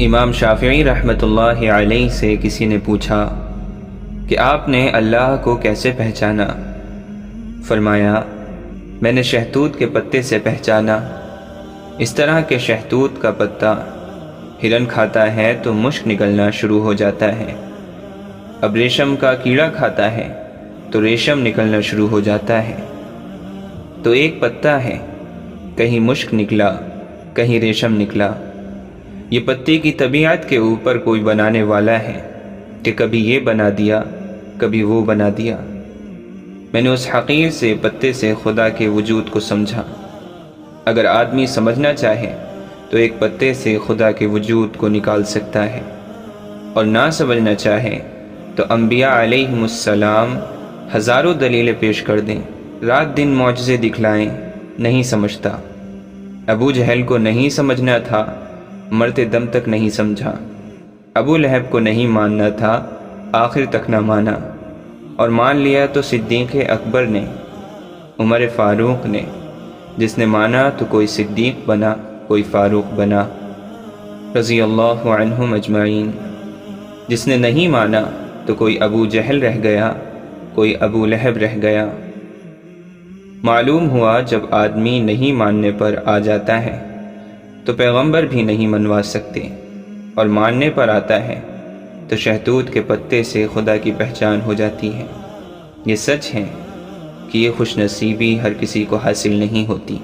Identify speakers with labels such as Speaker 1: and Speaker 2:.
Speaker 1: امام شافعی رحمۃ اللہ علیہ سے کسی نے پوچھا کہ آپ نے اللہ کو کیسے پہچانا؟ فرمایا، میں نے شہتوت کے پتے سے پہچانا، اس طرح کہ شہتوت کا پتا ہرن کھاتا ہے تو مشک نکلنا شروع ہو جاتا ہے، اب ریشم کا کیڑا کھاتا ہے تو ریشم نکلنا شروع ہو جاتا ہے، تو ایک پتا ہے، کہیں مشک نکلا کہیں ریشم نکلا۔ یہ پتے کی طبیعت کے اوپر کوئی بنانے والا ہے کہ کبھی یہ بنا دیا کبھی وہ بنا دیا۔ میں نے اس حقیر سے پتے سے خدا کے وجود کو سمجھا۔ اگر آدمی سمجھنا چاہے تو ایک پتے سے خدا کے وجود کو نکال سکتا ہے، اور نہ سمجھنا چاہے تو انبیاء علیہم السلام ہزاروں دلیلیں پیش کر دیں، رات دن معجزے دکھلائیں، نہیں سمجھتا۔ ابو جہل کو نہیں سمجھنا تھا، مرتے دم تک نہیں سمجھا۔ ابو لہب کو نہیں ماننا تھا، آخر تک نہ مانا، اور مان لیا تو صدیق اکبر نے، عمر فاروق نے۔ جس نے مانا تو کوئی صدیق بنا، کوئی فاروق بنا، رضی اللہ عنہم اجمعین۔ جس نے نہیں مانا تو کوئی ابو جہل رہ گیا، کوئی ابو لہب رہ گیا۔ معلوم ہوا جب آدمی نہیں ماننے پر آ جاتا ہے تو پیغمبر بھی نہیں منوا سکتے، اور ماننے پر آتا ہے تو شہتوت کے پتے سے خدا کی پہچان ہو جاتی ہے۔ یہ سچ ہے کہ یہ خوش نصیبی ہر کسی کو حاصل نہیں ہوتی۔